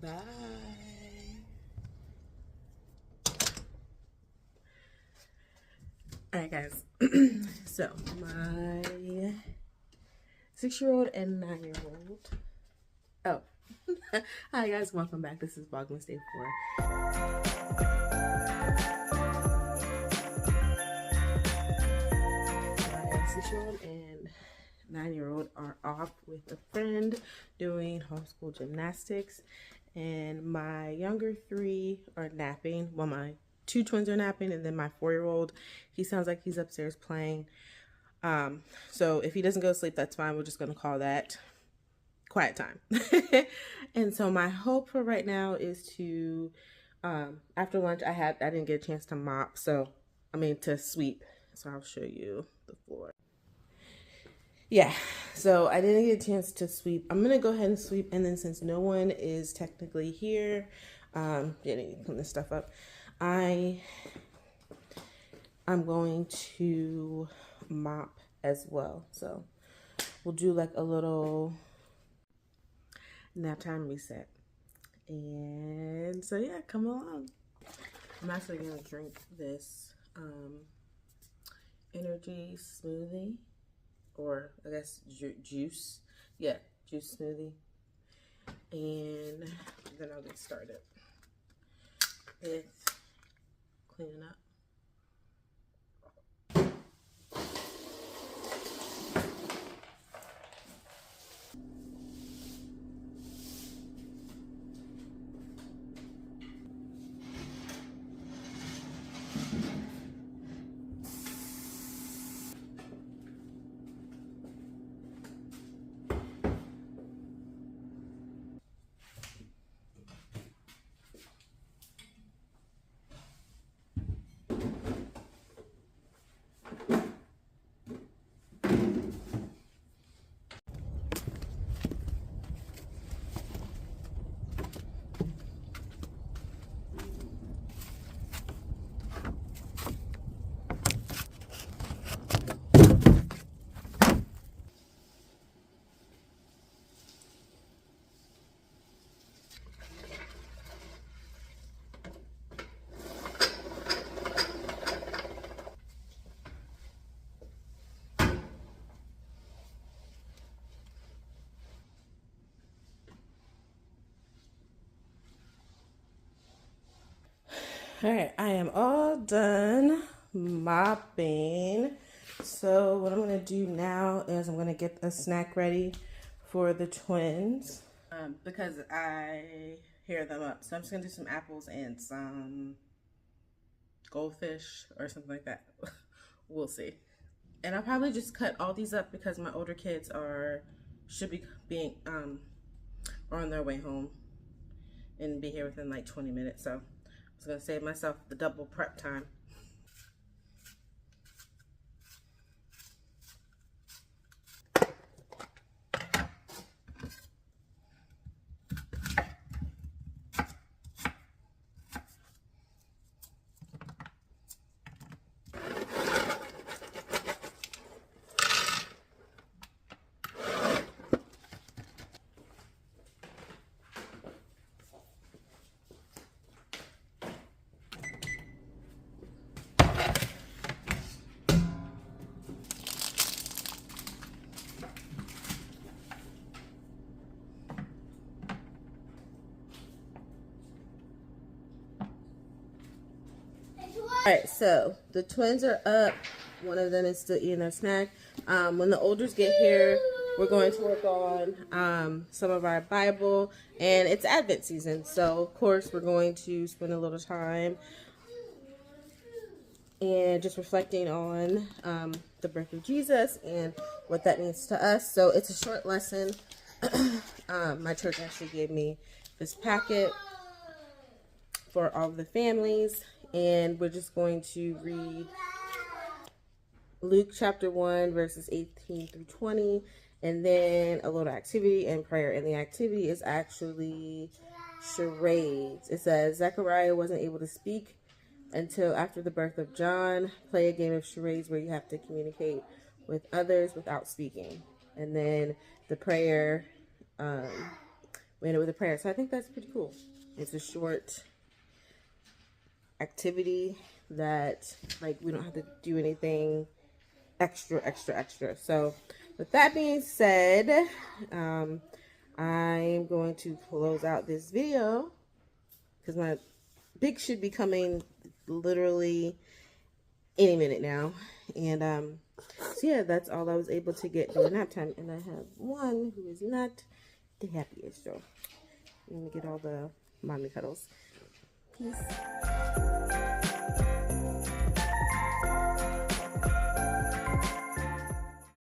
Bye. Alright guys, so my 6-year-old and 9-year-old. Oh, hi guys, welcome back. This is vlogmas day 4. My 6-year-old and 9-year-old are off with a friend doing homeschool gymnastics, and my younger 3 are napping. Well, my 2 twins are napping, and then my 4-year-old, he sounds like he's upstairs playing. So if he doesn't go to sleep, that's fine. We're just going to call that quiet time. And so my hope for right now is to, after lunch, I didn't get a chance to mop, to sweep. So I'll show you the floor. Yeah, so I didn't get a chance to sweep. I'm going to go ahead and sweep, and then since no one is technically here, didn't need to clean this stuff up. I'm going to mop as well. So we'll do like a little nap time reset. And so yeah, come along. I'm actually going to drink this energy smoothie, or I guess juice. Yeah, juice smoothie. And then I'll get started with cleaning up. All right, I am all done mopping. So what I'm gonna do now is I'm gonna get a snack ready for the twins because I hear them up. So I'm just gonna do some apples and some goldfish or something like that. We'll see. And I'll probably just cut all these up because my older kids should be being on their way home and be here within like 20 minutes. So I was going to save myself the double prep time. Alright, so the twins are up. One of them is still eating their snack. When the olders get here, we're going to work on some of our Bible, and it's Advent season, so of course we're going to spend a little time and just reflecting on the birth of Jesus and what that means to us. So it's a short lesson. My church actually gave me this packet for all of the families, and we're just going to read Luke chapter 1 verses 18 through 20, and then a little activity and prayer. And the activity is actually charades. It says Zechariah wasn't able to speak until after the birth of John. Play a game of charades where you have to communicate with others without speaking. And then the prayer we ended with a prayer. So I think that's pretty cool. It's a short activity that, like, we don't have to do anything extra. So with that being said, I'm going to close out this video because my big should be coming literally any minute now. And so yeah, that's all I was able to get during nap time. And I have one who is not the happiest, so I'm gonna get all the mommy cuddles. Peace.